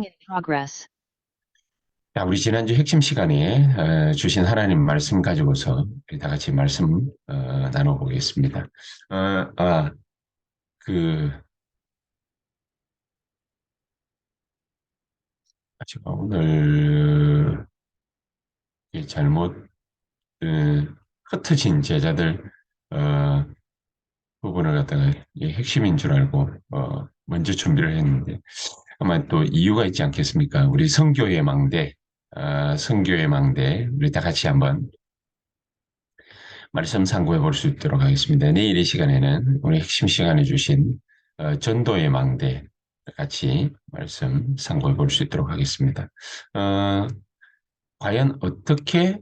Recording in progress. 자, 우리 지난주 핵심 시간에 주신 하나님 말씀 가지고서 우리 다 같이 말씀 나눠보겠습니다. 어, 아, 그 제가 오늘 이 잘못 어, 흩어진 제자들 어, 부분을 갖다가 이 핵심인 줄 알고 먼저 준비를 했는데 아마 또 이유가 있지 않겠습니까? 우리 성교의 망대, 성교의 망대 우리 다 같이 한번 말씀 참고해 볼 수 있도록 하겠습니다. 내일 이 시간에는 오늘 핵심 시간에 주신 전도의 망대 같이 말씀 참고해 볼 수 있도록 하겠습니다. 어, 과연 어떻게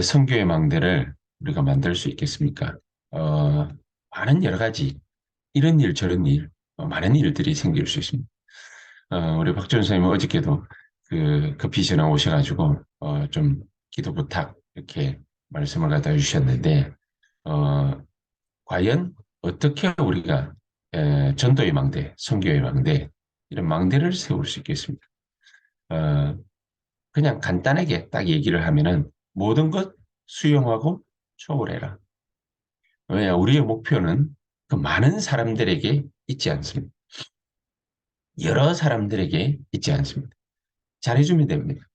선교의 망대를 우리가 만들 수 있겠습니까? 어, 많은 여러 가지 이런 일 저런 일 많은 일들이 생길 수 있습니다. 우리 박준 선생님은 어저께도 급히 전화 오셔가지고 좀 기도 부탁 이렇게 말씀을 갖다 주셨는데 어, 과연 어떻게 우리가 전도의 망대, 선교의 망대 이런 망대를 세울 수 있겠습니까? 어, 그냥 간단하게 딱 얘기를 하면은 모든 것 수용하고 초월해라. 왜냐 우리의 목표는 그 많은 사람들에게 있지 않습니다. 여러 사람들에게 있지 않습니다. 잘해주면 됩니다.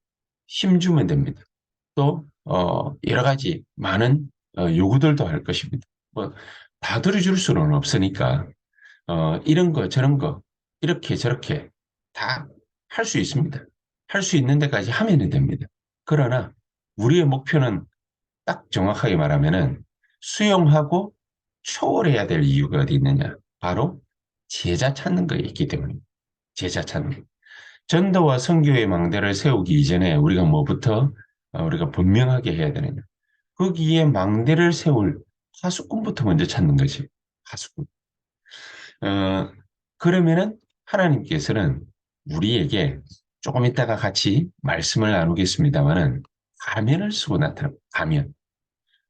힘주면 됩니다. 또 여러 가지 많은 요구들도 할 것입니다. 뭐 다 들어줄 수는 없으니까 이런 거 저런 거 이렇게 저렇게 다 할 수 있습니다. 할 수 있는 데까지 하면 됩니다. 그러나 우리의 목표는 딱 정확하게 말하면은 수용하고 초월해야 될 이유가 어디 있느냐? 바로 제자 찾는 거에 있기 때문입니다. 제자 찾는 거. 전도와 선교의 망대를 세우기 이전에 우리가 뭐부터 우리가 분명하게 해야 되느냐. 거기에 망대를 세울 파수꾼부터 먼저 찾는 거지. 파수꾼. 어, 그러면은 하나님께서는 우리에게 조금 이따가 같이 말씀을 나누겠습니다만은 가면을 쓰고 나타납니다. 가면.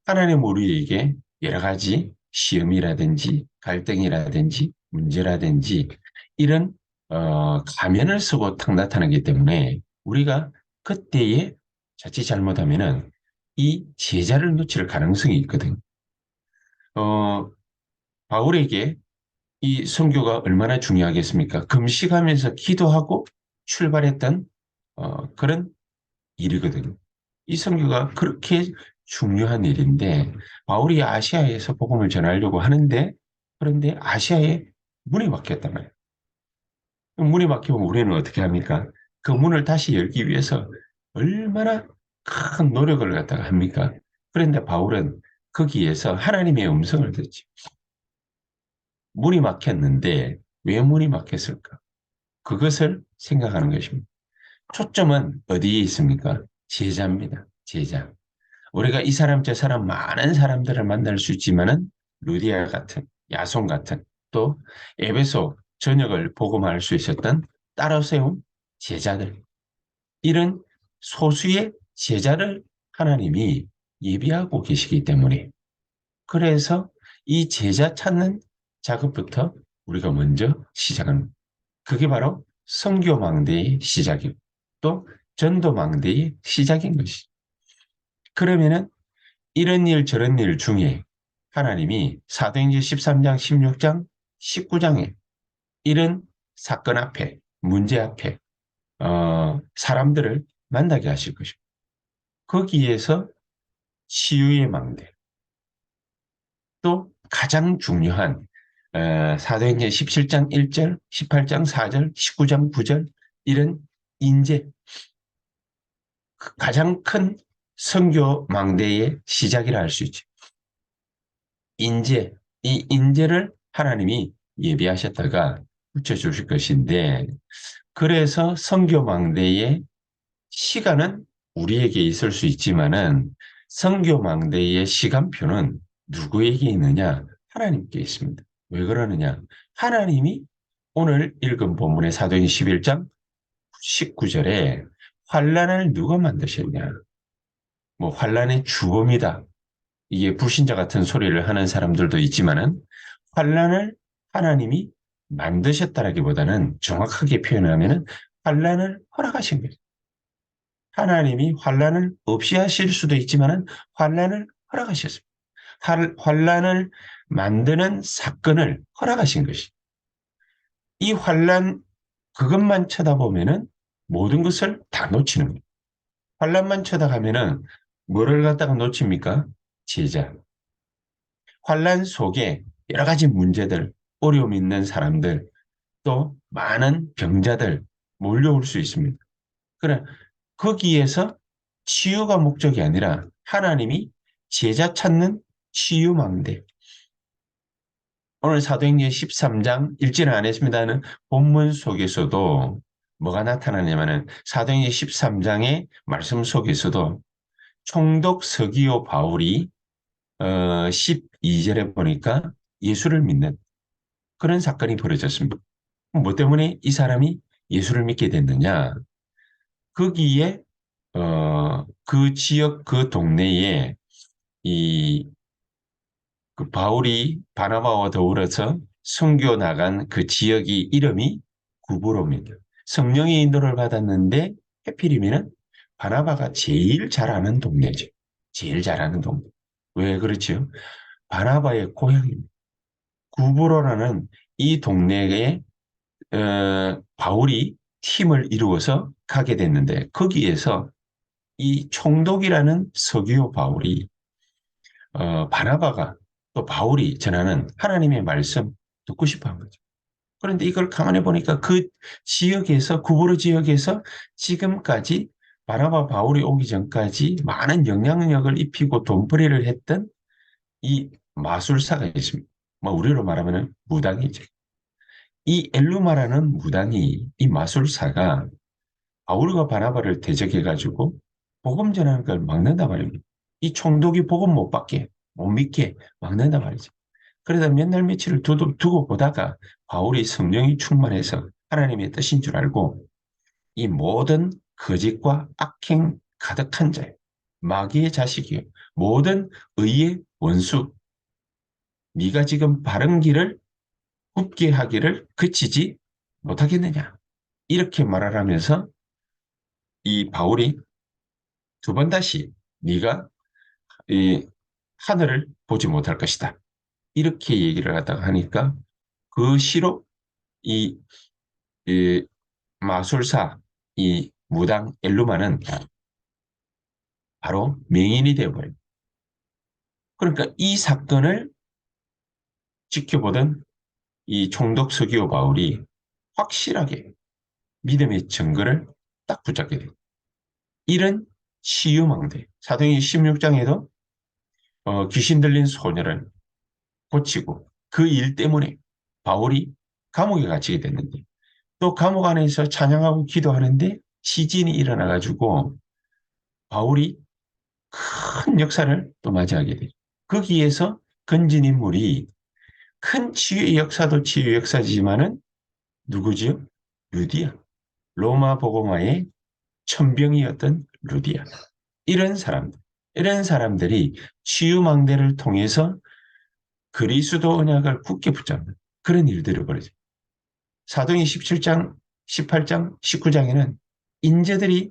하나님 우리에게 여러 가지 시험이라든지 갈등이라든지 문제라든지 이런 가면을 쓰고 탁 나타나기 때문에 우리가 그때에 자칫 잘못하면은 이 제자를 놓칠 가능성이 있거든. 어, 바울에게 이 선교가 얼마나 중요하겠습니까? 금식하면서 기도하고 출발했던 그런 일이거든요. 이 선교가 그렇게 중요한 일인데 바울이 아시아에서 복음을 전하려고 하는데 그런데 아시아에 문이 막혔단 말이에요. 문이 막히면 우리는 어떻게 합니까? 그 문을 다시 열기 위해서 얼마나 큰 노력을 갖다가 합니까? 그런데 바울은 거기에서 하나님의 음성을 듣지. 문이 막혔는데 왜 문이 막혔을까? 그것을 생각하는 것입니다. 초점은 어디에 있습니까? 제자입니다. 제자. 우리가 이 사람 저 사람 많은 사람들을 만날 수 있지만은 루디아 같은 야손 같은 또 에베소 전역을 복음할 수 있었던 따로 세운 제자들 이런 소수의 제자를 하나님이 예비하고 계시기 때문에 그래서 이 제자 찾는 작업부터 우리가 먼저 시작합니다. 그게 바로 선교망대의 시작이고 또 전도망대의 시작인 것이. 그러면은 이런 일 저런 일 중에 하나님이 사도행전 13장, 16장, 19장에 이런 사건 앞에 문제 앞에 사람들을 만나게 하실 것입니다. 거기에서 치유의 망대 또 가장 중요한 사도행전 17장 1절, 18장 4절, 19장 9절 이런 인재 가장 큰 선교 망대의 시작이라 할 수 있죠. 인재, 이 인재를 하나님이 예비하셨다가 붙여주실 것인데 그래서 선교 망대의 시간은 우리에게 있을 수 있지만은 선교 망대의 시간표는 누구에게 있느냐? 하나님께 있습니다. 왜 그러느냐? 하나님이 오늘 읽은 본문의 사도행 11장 19절에 환란을 누가 만드셨냐? 뭐 환란의 주범이다. 이게 불신자 같은 소리를 하는 사람들도 있지만은 환란을 하나님이 만드셨다라기보다는 정확하게 표현하면은 환란을 허락하신 거죠. 하나님이 환란을 없이 하실 수도 있지만은 환란을 허락하셨습니다. 환란을 만드는 사건을 허락하신 것이. 이 환란 그것만 쳐다보면은 모든 것을 다 놓치는 거예요. 환란만 쳐다가면은 뭐를 갖다가 놓칩니까? 제자. 환란 속에 여러 가지 문제들, 어려움 있는 사람들, 또 많은 병자들 몰려올 수 있습니다. 그래, 거기에서 치유가 목적이 아니라 하나님이 제자 찾는 치유망대. 오늘 사도행전 13장 읽지는 않았습니다는 본문 속에서도 뭐가 나타나냐면은 사도행전 13장의 말씀 속에서도 총독 서기오 바울이 12절에 보니까 예수를 믿는 그런 사건이 벌어졌습니다. 뭐 때문에 이 사람이 예수를 믿게 됐느냐? 거기에 그 지역 그 동네에 이 그 바울이 바나바와 더불어서 선교 나간 그 지역이 이름이 구브로입니다. 성령의 인도를 받았는데 해필이면은 바나바가 제일 잘하는 동네죠. 제일 잘하는 동네. 왜 그렇죠? 바나바의 고향입니다. 구브로라는 이 동네에 바울이 팀을 이루어서 가게 됐는데 거기에서 이 총독이라는 서기오 바울이 바나바가 또 바울이 전하는 하나님의 말씀 듣고 싶어 한 거죠. 그런데 이걸 가만히 보니까 그 지역에서 구브로 지역에서 지금까지 바나바 바울이 오기 전까지 많은 영향력을 입히고 돈벌이를 했던 이 마술사가 있습니다. 뭐 우리로 말하면 무당이죠. 이 엘루마라는 무당이 이 마술사가 바울과 바나바를 대적해가지고 복음 전하는 걸 막는단 말입니다. 이 총독이 복음 못 받게, 못 믿게 막는단 말이죠. 그러다 몇 날 며칠을 두고 보다가 바울이 성령이 충만해서 하나님의 뜻인 줄 알고 이 모든 거짓과 악행 가득한 자예요. 마귀의 자식이요. 모든 의의 원수. 네가 지금 바른 길을 굽게 하기를 그치지 못하겠느냐. 이렇게 말하면서 이 바울이 두 번 다시 네가 이 하늘을 보지 못할 것이다. 이렇게 얘기를 하다가 하니까 그 시로 이, 이 마술사 이 무당 엘루마는 바로 맹인이 되어버려요. 그러니까 이 사건을 지켜보던 이 총독 서기오 바울이 확실하게 믿음의 증거를 딱 붙잡게 돼요. 이런 치유망대. 사도행전 16장에도 귀신 들린 소녀를 고치고 그 일 때문에 바울이 감옥에 갇히게 됐는데 또 감옥 안에서 찬양하고 기도하는데 시진이 일어나가지고 바울이 큰 역사를 또 맞이하게 돼요. 거기에서 건진 인물이 큰 치유의 역사도 치유의 역사지만은 누구지요? 루디아. 로마 복음화의 천병이었던 루디아. 이런 사람들, 이런 사람들이 치유망대를 통해서 그리스도 언약을 굳게 붙잡는 그런 일들을 벌이죠. 사도행 17장, 18장, 19장에는 인재들이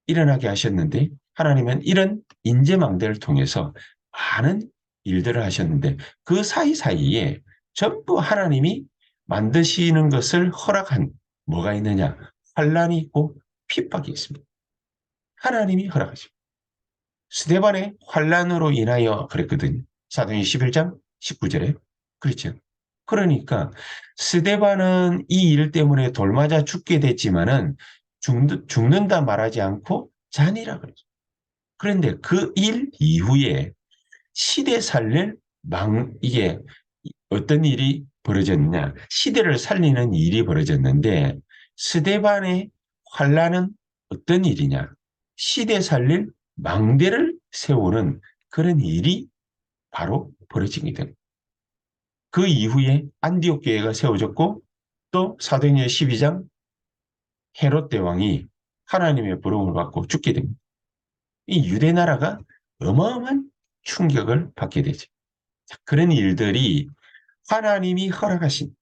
일어나게 하셨는데 하나님은 이런 인재망대를 통해서 많은 일들을 하셨는데 그 사이사이에 전부 하나님이 만드시는 것을 허락한 뭐가 있느냐? 환란이 있고 핍박이 있습니다. 하나님이 허락하십니다. 스데반의 환란으로 인하여 그랬거든요. 사도행 11장 19절에. 그렇죠. 그러니까 스데반은 이 일 때문에 돌맞아 죽게 됐지만은 죽는다 말하지 않고 잔이라 그러죠. 그런데 그 일 이후에 시대 살릴 이게 어떤 일이 벌어졌느냐. 시대를 살리는 일이 벌어졌는데 스데반의 환란은 어떤 일이냐. 시대 살릴 망대를 세우는 그런 일이 바로 벌어지게 됩니다. 그 이후에 안디옥 교회가 세워졌고 또 사도행전 12장 헤롯 대왕이 하나님의 부름을 받고 죽게 됩니다. 이 유대 나라가 어마어마한 충격을 받게 되죠. 그런 일들이 하나님이 허락하신,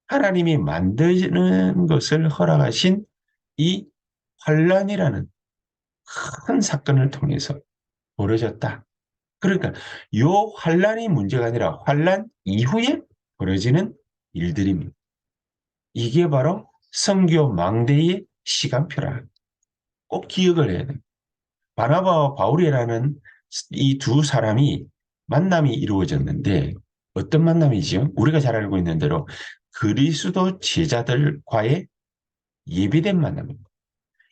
하나님이 만드는 것을 허락하신 이 환란이라는 큰 사건을 통해서 벌어졌다. 그러니까 요 환란이 문제가 아니라 환란 이후에 벌어지는 일들입니다. 이게 바로 선교 망대의 시간표라. 꼭 기억을 해야 돼요. 바나바와 바울이라는 이 두 사람이 만남이 이루어졌는데 어떤 만남이지요? 우리가 잘 알고 있는 대로 그리스도 제자들과의 예비된 만남입니다.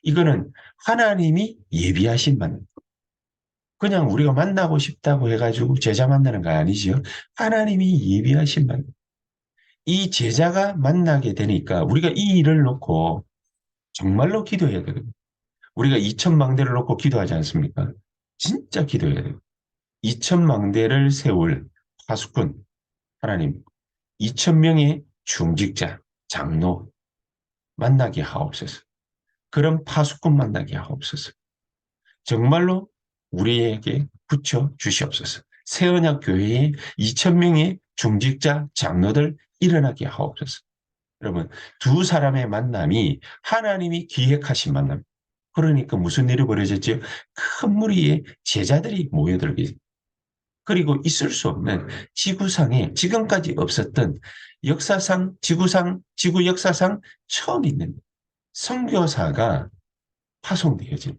이거는 하나님이 예비하신 만남. 그냥 우리가 만나고 싶다고 해가지고 제자 만나는 거 아니지요? 하나님이 예비하신 만남. 이 제자가 만나게 되니까 우리가 이 일을 놓고 정말로 기도해야 되거든요. 우리가 2천망대를 놓고 기도하지 않습니까? 진짜 기도해야 돼요. 2천망대를 세울 파수꾼, 하나님, 2천명의 중직자, 장로 만나게 하옵소서. 그런 파수꾼 만나게 하옵소서. 정말로 우리에게 붙여 주시옵소서. 새언약 교회에 2천명의 중직자, 장로들 일어나게 하옵소서. 여러분, 두 사람의 만남이 하나님이 기획하신 만남. 그러니까 무슨 일이 벌어졌죠? 큰 무리의 제자들이 모여들게. 그리고 있을 수 없는 지구상에 지금까지 없었던 역사상, 지구상, 지구 역사상 처음 있는 선교사가 파송되어진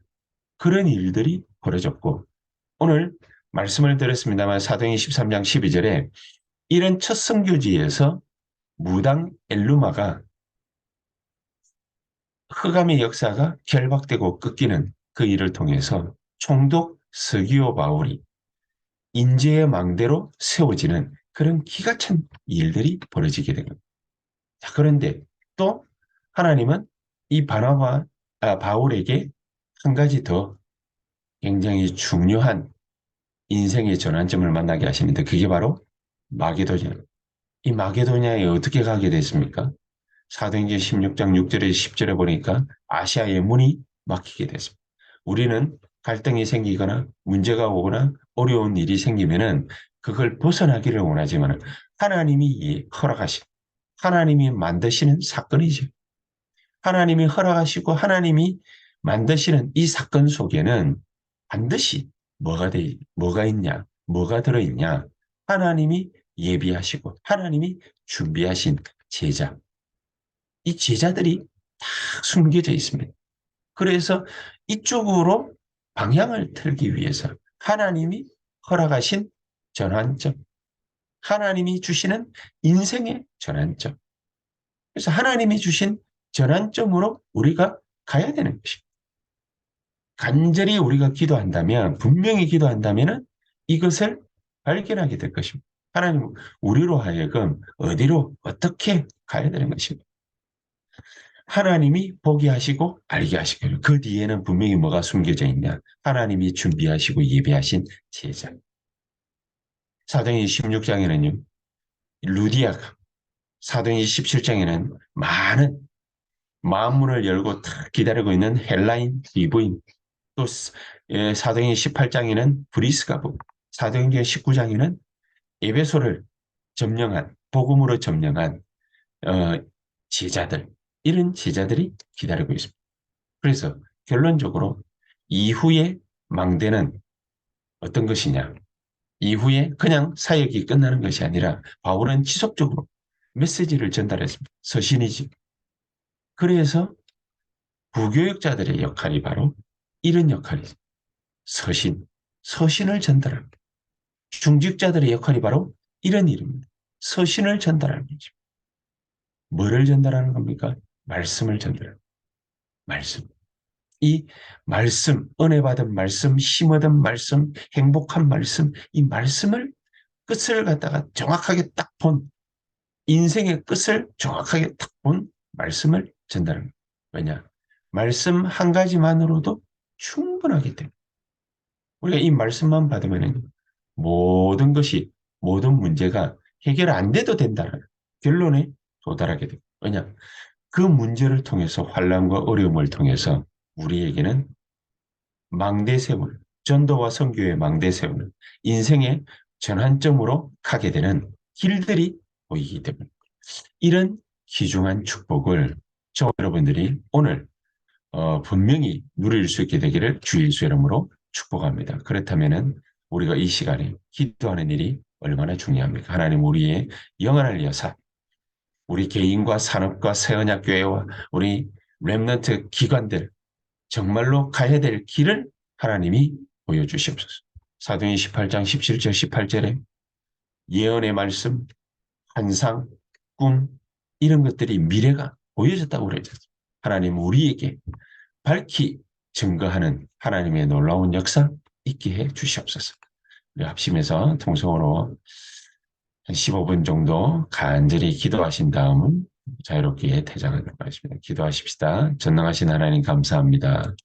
그런 일들이 벌어졌고, 오늘 말씀을 드렸습니다만 사도행전 13장 12절에 이런 첫 선교지에서 무당 엘루마가 흑암의 역사가 결박되고 끊기는 그 일을 통해서 총독 서기오 바울이 인재의 망대로 세워지는 그런 기가 찬 일들이 벌어지게 됩니다. 자, 그런데 또 하나님은 이 바울에게 한 가지 더 굉장히 중요한 인생의 전환점을 만나게 하시는데 그게 바로 마게도냐. 이 마게도냐에 어떻게 가게 됐습니까? 사도행전 16장 6절에 10절에 보니까 아시아의 문이 막히게 됐습니다. 우리는 갈등이 생기거나 문제가 오거나 어려운 일이 생기면은 그걸 벗어나기를 원하지만 하나님이 허락하신, 하나님이 만드시는 사건이죠. 하나님이 허락하시고 하나님이 만드시는 이 사건 속에는 반드시 뭐가 있냐, 뭐가 들어있냐, 하나님이 예비하시고 하나님이 준비하신 제자, 이 제자들이 다 숨겨져 있습니다. 그래서 이쪽으로 방향을 틀기 위해서 하나님이 허락하신 전환점, 하나님이 주시는 인생의 전환점. 그래서 하나님이 주신 전환점으로 우리가 가야 되는 것입니다. 간절히 우리가 기도한다면, 분명히 기도한다면 이것을 발견하게 될 것입니다. 하나님, 우리로 하여금 어디로 어떻게 가야 되는 것입니다. 하나님이 보게 하시고 알게 하시고 그 뒤에는 분명히 뭐가 숨겨져 있냐. 하나님이 준비하시고 예배하신 제자. 사도행전 16장에는요. 루디아가 사도행전 17장에는 많은 마음문을 열고 탁 기다리고 있는 헬라인 기부인 또 사도행전 18장에는 브리스가 사도행전 19장에는 에베소를 점령한 복음으로 점령한 어, 제자들 이런 제자들이 기다리고 있습니다. 그래서 결론적으로 이후의 망대는 어떤 것이냐? 이후에 그냥 사역이 끝나는 것이 아니라 바울은 지속적으로 메시지를 전달했습니다. 서신이지. 그래서 부교육자들의 역할이 바로 이런 역할이죠. 서신을 전달합니다. 중직자들의 역할이 바로 이런 일입니다. 서신을 전달하는 거죠. 뭐를 전달하는 겁니까? 말씀을 전달합니다. 말씀. 이 말씀, 은혜 받은 말씀, 힘 얻은 말씀, 행복한 말씀, 이 말씀을 끝을 갖다가 정확하게 딱 본, 인생의 끝을 정확하게 딱 본 말씀을 전달합니다. 왜냐? 말씀 한 가지만으로도 충분하기 때문에. 우리가 이 말씀만 받으면 모든 것이, 모든 문제가 해결 안 돼도 된다는 결론에 도달하게 됩니다. 왜냐? 그 문제를 통해서 환란과 어려움을 통해서 우리에게는 망대세울, 전도와 선교의 망대세우는 인생의 전환점으로 가게 되는 길들이 보이기 때문에 이런 귀중한 축복을 저 여러분들이 오늘 분명히 누릴 수 있게 되기를 주 예수 이름으로 축복합니다. 그렇다면은 우리가 이 시간에 기도하는 일이 얼마나 중요합니까? 하나님 우리의 영안을 여사 우리 개인과 산업과 새언약교회와 우리 렘넌트 기관들 정말로 가야 될 길을 하나님이 보여주시옵소서. 사도행 18장 17절 18절에 예언의 말씀, 환상, 꿈 이런 것들이 미래가 보여졌다고 그러죠. 하나님 우리에게 밝히 증거하는 하나님의 놀라운 역사 있게 해 주시옵소서. 우리 합심해서 통성으로 한 15분 정도 간절히 기도하신 다음은 자유롭게 대장하도록 하겠습니다. 기도하십시다. 전능하신 하나님 감사합니다.